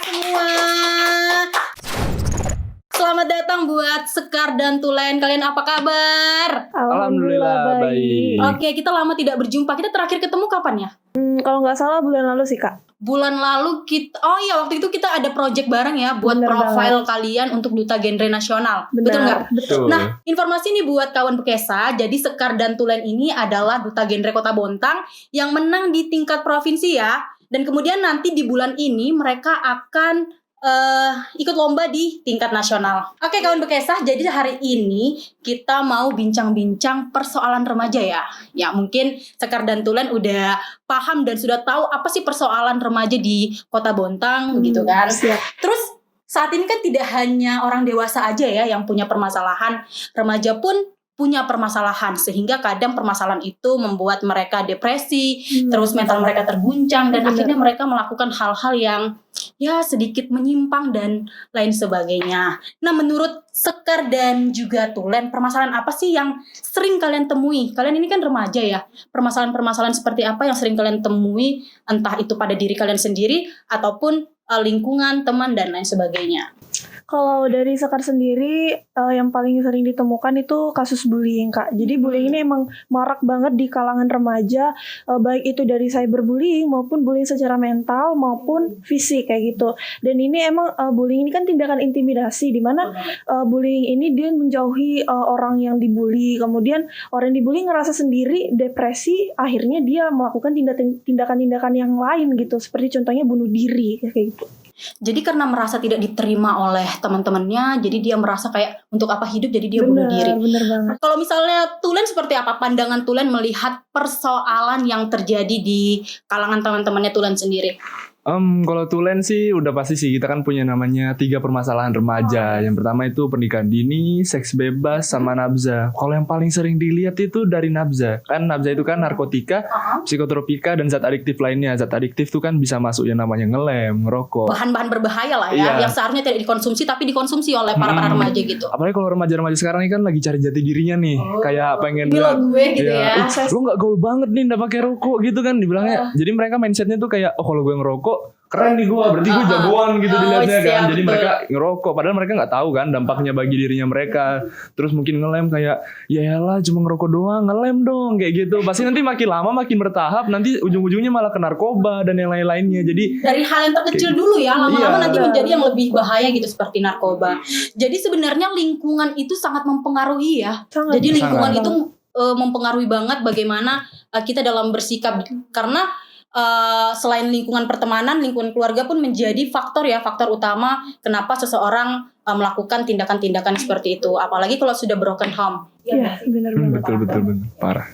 semua. Selamat datang buat Sekar dan Tulen. Kalian apa kabar? Alhamdulillah baik. Oke, kita lama tidak berjumpa. Kita terakhir ketemu kapan ya? Kalau nggak salah bulan lalu sih Kak. Bulan lalu kita, waktu itu kita ada project bareng ya buat Bener profile kalian untuk Duta Genre Nasional. Benar, Betul nggak? betul. Nah, informasi ini buat kawan Bekesa. Jadi Sekar dan Tulen ini adalah Duta Genre Kota Bontang yang menang di tingkat provinsi ya. Dan kemudian nanti di bulan ini mereka akan ikut lomba di tingkat nasional. Oke kawan Bekesa, jadi hari ini kita mau bincang-bincang persoalan remaja ya. Ya mungkin Sekar dan Tulen udah paham dan sudah tahu apa sih persoalan remaja di Kota Bontang gitu kan. Siap. Terus saat ini kan tidak hanya orang dewasa aja ya yang punya permasalahan, remaja pun punya permasalahan, sehingga kadang permasalahan itu membuat mereka depresi, terus mental mereka terguncang, dan akhirnya mereka melakukan hal-hal yang ya sedikit menyimpang dan lain sebagainya. Nah, menurut Sekar dan juga Tulen, permasalahan apa sih yang sering kalian temui? Kalian ini kan remaja ya, permasalahan-permasalahan seperti apa yang sering kalian temui, entah itu pada diri kalian sendiri, ataupun lingkungan, teman, dan lain sebagainya. Kalau dari Sekar sendiri yang paling sering ditemukan itu kasus bullying Kak. Jadi bullying ini emang marak banget di kalangan remaja, baik itu dari cyberbullying maupun bullying secara mental maupun fisik kayak gitu. Dan ini emang bullying ini kan tindakan intimidasi, di mana bullying ini dia menjauhi orang yang dibully. Kemudian orang yang dibully ngerasa sendiri depresi, akhirnya dia melakukan tindakan-tindakan yang lain gitu. Seperti contohnya bunuh diri kayak gitu. Jadi karena merasa tidak diterima oleh teman-temannya, jadi dia merasa kayak untuk apa hidup, jadi dia bunuh diri. Bener banget. Kalau misalnya Tulen seperti apa pandangan Tulen melihat persoalan yang terjadi di kalangan teman-temannya Tulen sendiri? Kalau Tulen sih udah pasti sih, kita kan punya namanya 3 permasalahan remaja. Yang pertama itu pernikahan dini, seks bebas, sama nabza. Kalau yang paling sering dilihat itu dari nabza. Kan nabza itu kan narkotika, psikotropika, dan zat adiktif lainnya. Zat adiktif itu kan bisa masuk yang namanya ngelem, ngerokok. Bahan-bahan berbahaya lah ya, Iya. yang seharusnya tidak dikonsumsi tapi dikonsumsi oleh para remaja gitu. Apalagi kalau remaja-remaja sekarang ini kan lagi cari jati dirinya nih. Kayak pengen Ini lo gue gitu ya. Lo gak gaul banget nih gak pakai rokok gitu kan dibilangnya. Jadi mereka mindsetnya tuh kayak, oh kalau gue ngerokok keren nih gue, berarti gue jagoan gitu dilihatnya kan. Jadi mereka ngerokok, padahal mereka nggak tahu kan dampaknya bagi dirinya mereka. Terus mungkin ngelem kayak, yaelah cuma ngerokok doang, ngelem dong kayak gitu. Pasti nanti makin lama makin bertahap, nanti ujung-ujungnya malah ke narkoba dan yang lain-lainnya. Jadi dari hal yang terkecil dulu ya, lama-lama nanti menjadi yang lebih bahaya gitu seperti narkoba. Jadi sebenarnya lingkungan itu sangat mempengaruhi ya. Jadi lingkungan itu mempengaruhi banget bagaimana kita dalam bersikap, karena selain lingkungan pertemanan, lingkungan keluarga pun menjadi faktor utama kenapa seseorang melakukan tindakan-tindakan seperti itu, apalagi kalau sudah broken home. Iya, benar banget. betul parah.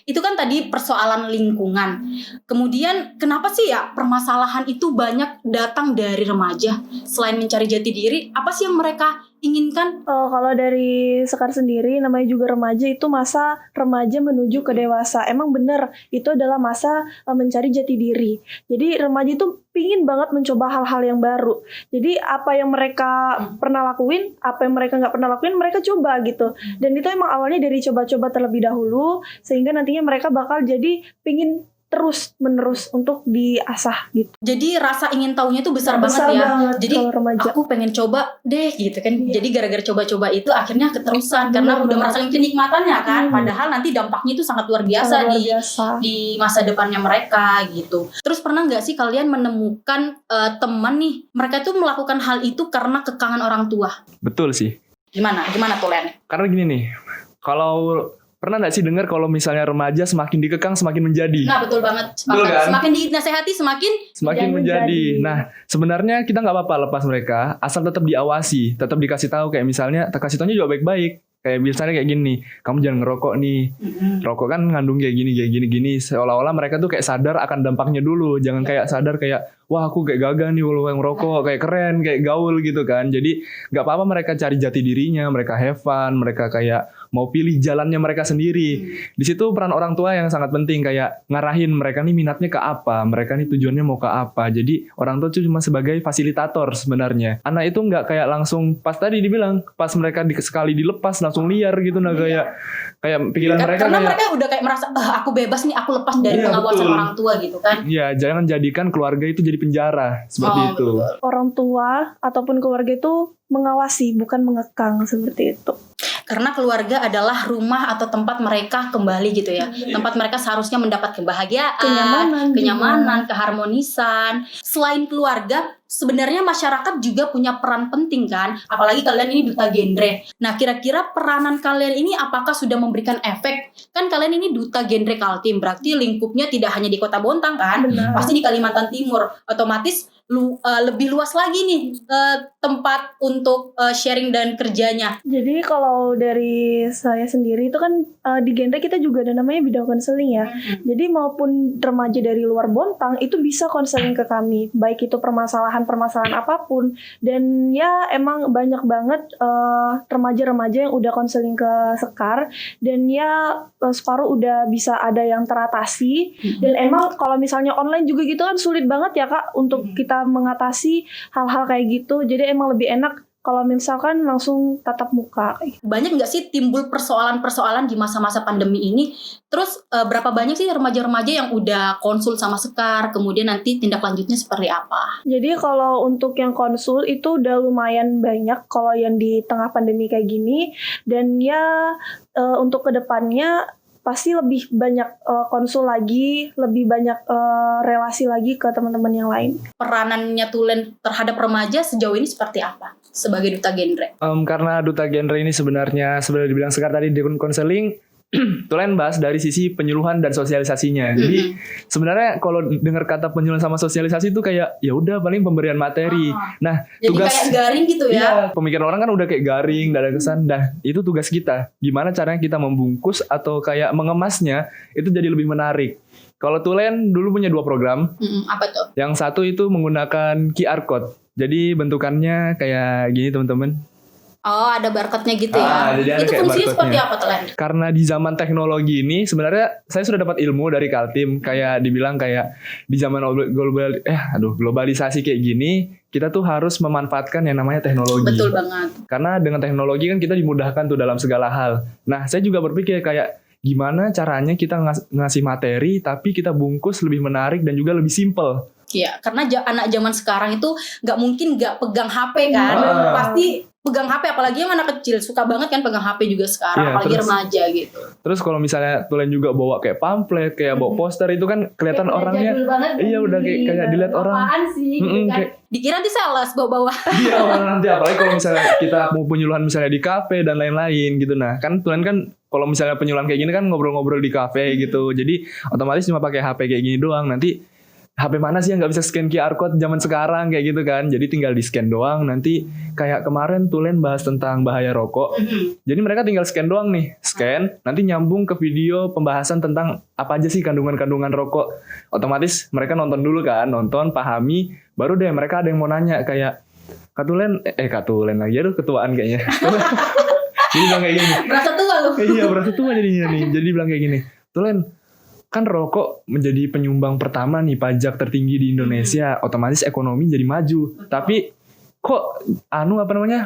Itu kan tadi persoalan lingkungan. Kemudian kenapa sih ya permasalahan itu banyak datang dari remaja? Selain mencari jati diri, apa sih yang mereka inginkan? Kalau dari Sekar sendiri, namanya juga remaja, itu masa remaja menuju ke dewasa. Emang bener, itu adalah masa mencari jati diri. Jadi remaja itu pingin banget mencoba hal-hal yang baru. Jadi apa yang mereka pernah lakuin, apa yang mereka nggak pernah lakuin, mereka coba gitu. Dan itu emang awalnya dari coba-coba terlebih dahulu, sehingga nantinya mereka bakal jadi pingin terus menerus untuk diasah gitu. Jadi rasa ingin tahunya itu besar banget ya. Jadi aku pengen coba deh gitu kan. Jadi gara-gara coba-coba itu akhirnya keterusan karena udah merasakan kenikmatannya kan. Padahal nanti dampaknya itu sangat luar biasa di masa depannya mereka gitu. Terus pernah nggak sih kalian menemukan teman nih, mereka tuh melakukan hal itu karena kekangan orang tua? Betul sih. Gimana tuh Len? Karena gini nih, kalau pernah nggak sih dengar kalau misalnya remaja semakin dikekang semakin menjadi? Nah betul banget. Kan? Semakin dinasehati semakin menjadi. Nah sebenarnya kita nggak apa-apa lepas mereka, asal tetap diawasi, tetap dikasih tahu, kayak misalnya kasih tahunya juga baik-baik. Kayak misalnya kayak gini, kamu jangan ngerokok nih. Rokok kan ngandung kayak gini. Seolah-olah mereka tuh kayak sadar akan dampaknya dulu. Jangan kayak sadar kayak, wah aku kayak gagah nih kalau yang ngerokok, kayak keren, kayak gaul gitu kan. Jadi gak apa-apa mereka cari jati dirinya, mereka have fun, mereka kayak mau pilih jalannya mereka sendiri. Di situ peran orang tua yang sangat penting, kayak ngarahin mereka nih minatnya ke apa, mereka nih tujuannya mau ke apa. Jadi orang tua itu cuma sebagai fasilitator sebenarnya. Anak itu nggak kayak langsung pas tadi dibilang pas mereka sekali dilepas langsung liar gitu, nah kayak pikiran mereka karena kayak, mereka udah kayak merasa aku bebas nih, aku lepas dari Iya, pengawasan betul. orang tua gitu kan. ya jangan jadikan keluarga itu jadi penjara seperti itu. Betul. Orang tua ataupun keluarga itu mengawasi, bukan mengekang seperti itu. Karena keluarga adalah rumah atau tempat mereka kembali gitu ya. Tempat mereka seharusnya mendapat kebahagiaan, kenyamanan, keharmonisan. Selain keluarga, sebenarnya masyarakat juga punya peran penting kan. Apalagi kalian ini duta genre. Nah, kira-kira peranan kalian ini apakah sudah memberikan efek? Kan kalian ini duta genre Kaltim, berarti lingkupnya tidak hanya di Kota Bontang kan? Benar. Pasti di Kalimantan Timur. Otomatis lebih luas lagi nih tempat untuk sharing dan kerjanya. Jadi kalau dari saya sendiri itu kan di genre kita juga ada namanya bidang konseling ya. Jadi maupun remaja dari luar Bontang itu bisa konseling ke kami, baik itu permasalahan apapun. Dan ya emang banyak banget remaja-remaja yang udah konseling ke Sekar, dan ya separuh udah bisa ada yang teratasi. Dan emang kalau misalnya online juga gitu kan sulit banget ya Kak untuk kita mengatasi hal-hal kayak gitu. Jadi emang lebih enak kalau misalkan langsung tatap muka. Banyak nggak sih timbul persoalan-persoalan di masa-masa pandemi ini? Terus berapa banyak sih remaja-remaja yang udah konsul sama Sekar? Kemudian nanti tindak lanjutnya seperti apa? Jadi kalau untuk yang konsul itu udah lumayan banyak kalau yang di tengah pandemi kayak gini. Dan ya untuk kedepannya pasti lebih banyak konsul lagi, lebih banyak relasi lagi ke teman-teman yang lain. Peranannya Tulen terhadap remaja sejauh ini seperti apa sebagai duta genre? Karena duta genre ini sebenarnya dibilang Sekar tadi di konseling, Tulen bahas dari sisi penyuluhan dan sosialisasinya. Jadi sebenarnya kalau dengar kata penyuluhan sama sosialisasi itu kayak ya udah paling pemberian materi. Nah, Jadi tugas kayak garing gitu ya? Iya, pemikiran orang kan udah kayak garing, gak ada kesan. Dah, itu tugas kita. Gimana caranya kita membungkus atau kayak mengemasnya itu jadi lebih menarik. Kalau Tulen dulu punya 2 program. Apa tuh? Yang satu itu menggunakan QR code. Jadi bentukannya kayak gini teman-teman. Oh, ada barcode-nya gitu ya? Jadi ada Itu kayak fungsinya seperti barcode-nya. apa Tulen? Karena di zaman teknologi ini sebenarnya saya sudah dapat ilmu dari Kaltim, kayak dibilang kayak di zaman globalisasi kayak gini, kita tuh harus memanfaatkan yang namanya teknologi. Betul banget. Karena dengan teknologi kan kita dimudahkan tuh dalam segala hal. Nah, saya juga berpikir kayak gimana caranya kita ngasih materi tapi kita bungkus lebih menarik dan juga lebih simple. Iya, karena anak zaman sekarang itu nggak mungkin nggak pegang HP kan, pasti pegang HP, apalagi yang anak kecil suka banget kan pegang HP juga sekarang, Iya, apalagi terus- remaja gitu. Terus kalau misalnya Tulen juga bawa kayak pamflet, kayak bawa poster itu kan kelihatan orangnya. Iya, udah kayak dilihat orang. Apaan sih? Gitu kan. kayak- Dikira nanti sales bawa-bawa. Iya, orang nanti apalagi kalau misalnya kita mau penyuluhan misalnya di kafe dan lain-lain gitu. Nah, kan Tulen kan kalau misalnya penyuluhan kayak gini kan ngobrol-ngobrol di kafe gitu. Jadi otomatis cuma pakai HP kayak gini doang. Nanti HP mana sih yang nggak bisa scan QR code zaman sekarang kayak gitu kan? Jadi tinggal di scan doang. Nanti kayak kemarin Tulen bahas tentang bahaya rokok. Jadi mereka tinggal scan doang nih, scan. Nanti nyambung ke video pembahasan tentang apa aja sih kandungan-kandungan rokok. Otomatis mereka nonton dulu kan, nonton, pahami. Baru deh mereka ada yang mau nanya kayak Kak Tulen lagi, aduh ketuaan kayaknya. Jadi bilang kayak gini. Berasa tua lu. Iya berasa tua jadinya nih. Jadi bilang kayak gini, Tulen, kan rokok menjadi penyumbang pertama nih pajak tertinggi di Indonesia, otomatis ekonomi jadi maju. Tapi kok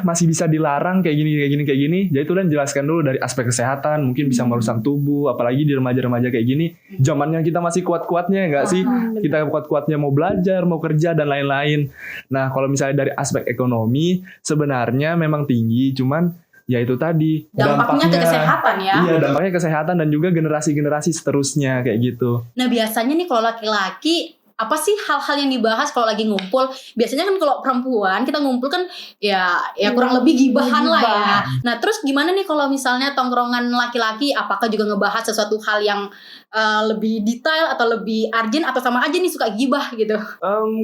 masih bisa dilarang kayak gini. Jadi Tulen jelaskan dulu dari aspek kesehatan, mungkin bisa merusak tubuh, apalagi di remaja-remaja kayak gini. Zamannya kita masih kuat-kuatnya enggak sih? Kita kuat-kuatnya mau belajar, mau kerja dan lain-lain. Nah, kalau misalnya dari aspek ekonomi sebenarnya memang tinggi, cuman ya itu tadi Dampaknya ke kesehatan ya. Iya, dampaknya kesehatan dan juga generasi-generasi seterusnya kayak gitu. Nah, biasanya nih kalau laki-laki apa sih hal-hal yang dibahas kalau lagi ngumpul? Biasanya kan kalau perempuan kita ngumpul kan ya kurang lebih gibahan lah ya. Nah, terus gimana nih kalau misalnya tongkrongan laki-laki, apakah juga ngebahas sesuatu hal yang lebih detail atau lebih urgent atau sama aja nih suka gibah gitu?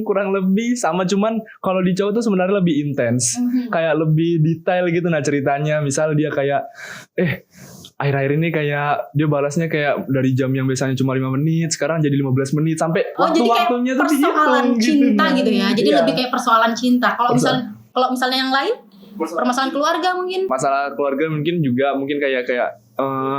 Kurang lebih sama, cuman kalau di cowok tuh sebenarnya lebih intens, kayak lebih detail gitu. Nah ceritanya, misal dia kayak akhir-akhir ini kayak dia balasnya kayak dari jam yang biasanya cuma 5 menit sekarang jadi 15 menit sampai Oh, jadi kayak waktu-waktunya tuh persoalan dihitung cinta gitu ya. Jadi Iya. lebih kayak persoalan cinta. Kalau misalnya yang lain permasalahan keluarga mungkin. Masalah keluarga mungkin juga mungkin kayak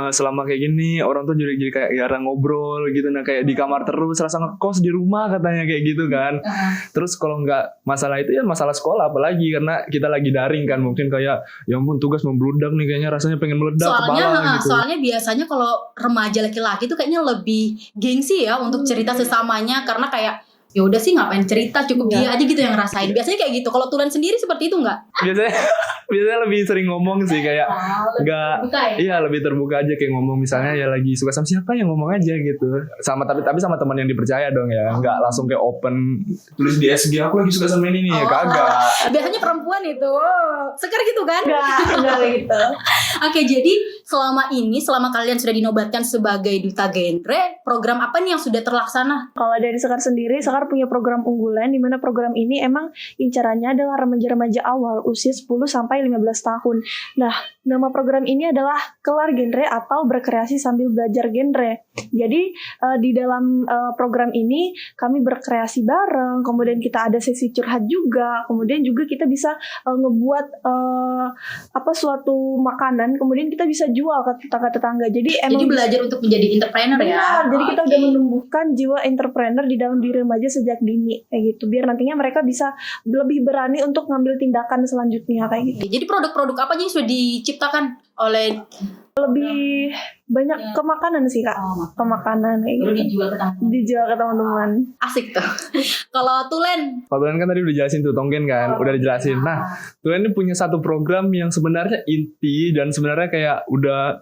selama kayak gini orang tuh jadi kayak jarang ngobrol gitu. Nah kayak di kamar terus, rasa ngekos di rumah katanya kayak gitu kan. Terus kalau nggak masalah itu ya masalah sekolah, apalagi karena kita lagi daring kan, mungkin kayak ya ampun tugas membludak nih, kayaknya rasanya pengen meledak kepala gitu. Soalnya biasanya kalau remaja laki-laki tuh kayaknya lebih gengsi ya untuk cerita sesamanya, karena kayak ya udah sih ngapain cerita, cukup dia aja gitu yang ngerasain. Biasanya kayak gitu. Kalau Tulen sendiri seperti itu nggak? Biasanya lebih sering ngomong sih, kayak nggak, ya? iya lebih terbuka aja, kayak ngomong misalnya ya lagi suka sama siapa yang ngomong aja gitu, sama tapi sama teman yang dipercaya dong ya, nggak langsung kayak open tulis di SG aku lagi suka sama ini nih, ya kagak. Biasanya perempuan itu Sekar gitu kan? Enggak gitu. Oke, jadi selama kalian sudah dinobatkan sebagai duta genre, program apa nih yang sudah terlaksana? Kalau dari Sekar sendiri, Sekar punya program unggulan di mana program ini emang incarannya adalah remaja-remaja awal usia 10 sampai 15 tahun. Nah, nama program ini adalah Kelar Genre atau Berkreasi Sambil Belajar Genre. Jadi di dalam program ini kami berkreasi bareng, kemudian kita ada sesi curhat juga, kemudian juga kita bisa ngebuat suatu makanan, kemudian kita bisa jual ke tetangga-tetangga. Jadi belajar untuk menjadi entrepreneur ya. Jadi kita udah menumbuhkan jiwa entrepreneur di dalam diri remaja sejak dini kayak gitu. Biar nantinya mereka bisa lebih berani untuk ngambil tindakan selanjutnya kayak gitu. Jadi produk-produk apa aja yang sudah diciptakan oleh lebih banyak ke makanan sih Kak. Ke makanan kayak gitu. Dijual ke teman-teman. Asik tuh. Kalau Tulen kan tadi udah jelasin tuh, Tonggen kan udah dijelasin. Nah, Tulen ini punya satu program yang sebenarnya inti dan sebenarnya kayak udah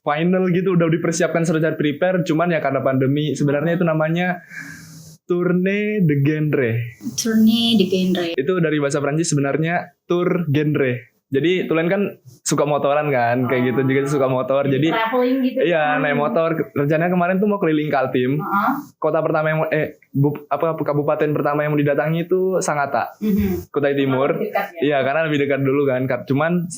final gitu, udah dipersiapkan secara prepare, cuman ya karena pandemi sebenarnya itu namanya Tournée de Genre. Tournée de Genre. Itu dari bahasa Prancis sebenarnya tour genre. Jadi Tulen kan suka motoran kan, kayak gitu juga suka motor. Jadi traveling gitu. Iya, naik motor. Rencananya kemarin tuh mau keliling Kaltim. Kota pertama yang kabupaten pertama yang mau didatangi itu Sangatta, Kutai Timur. Iya, karena lebih dekat dulu kan. Cuman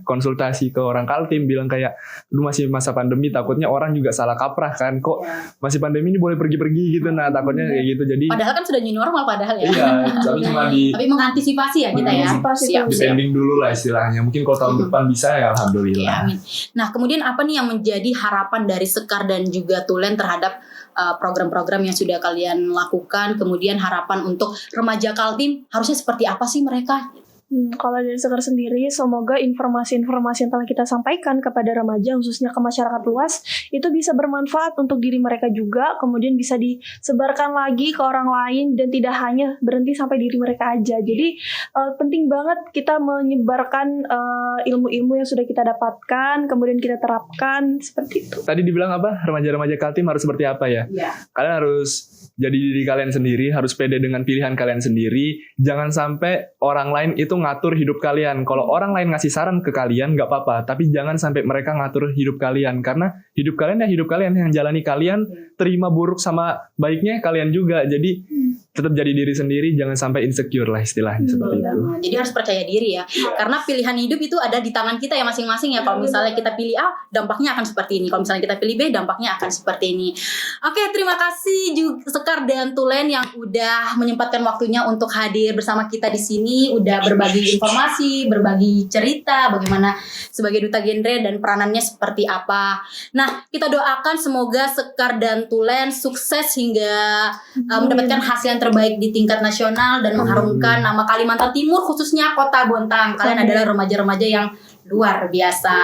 konsultasi ke orang Kaltim bilang kayak, "Lu masih masa pandemi, takutnya orang juga salah kaprah kan. Kok masih pandemi ini boleh pergi-pergi gitu." Nah, takutnya kayak gitu. Jadi padahal kan sudah new normal padahal ya. Iya, tapi cuma tapi mengantisipasi ya kita ya. Siap. Dipending dulu lah istilahnya. Mungkin kalau tahun depan bisa ya alhamdulillah. Ya, amin. Nah, kemudian apa nih yang menjadi harapan dari Sekar dan juga Tulen terhadap program-program yang sudah kalian lakukan? Kemudian harapan untuk remaja Kaltim harusnya seperti apa sih mereka? Kalau dari Sekar sendiri, semoga informasi-informasi yang telah kita sampaikan kepada remaja, khususnya ke masyarakat luas, itu bisa bermanfaat untuk diri mereka juga, kemudian bisa disebarkan lagi ke orang lain, dan tidak hanya berhenti sampai diri mereka aja. Jadi penting banget kita menyebarkan ilmu-ilmu yang sudah kita dapatkan, kemudian kita terapkan, seperti itu. Tadi dibilang apa? Remaja-remaja Kaltim harus seperti apa ya? Kalian harus jadi diri kalian sendiri, harus pede dengan pilihan kalian sendiri. Jangan sampai orang lain itu ngatur hidup kalian. Kalau orang lain ngasih saran ke kalian nggak apa-apa, tapi jangan sampai mereka ngatur hidup kalian, karena hidup kalian ya hidup kalian, yang jalani kalian, terima buruk sama baiknya kalian juga. Jadi tetap jadi diri sendiri, jangan sampai insecure lah istilahnya seperti itu. Jadi harus percaya diri ya, karena pilihan hidup itu ada di tangan kita ya masing-masing ya. Kalau misalnya kita pilih A, dampaknya akan seperti ini. Kalau misalnya kita pilih B, dampaknya akan seperti ini. Oke, terima kasih juga Sekar dan Tulen yang udah menyempatkan waktunya untuk hadir bersama kita di sini, udah berbagi informasi, berbagi cerita bagaimana sebagai duta genre dan peranannya seperti apa. Nah, kita doakan semoga Sekar dan Tulen sukses hingga mendapatkan hasil yang terbaik di tingkat nasional dan mengharumkan nama Kalimantan Timur, khususnya Kota Bontang. Kalian adalah remaja-remaja yang luar biasa.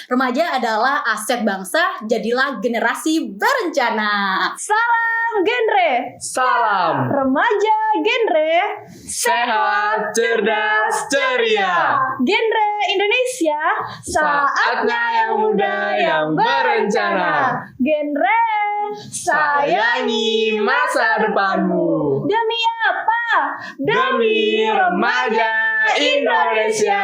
Remaja adalah aset bangsa, jadilah generasi berencana. Salam genre. Salam Remaja genre. sehat, cerdas, ceria. Genre Indonesia, saatnya yang muda yang berencana. Genre, Sayangi masa depanmu. Demi apa? Demi remaja Indonesia.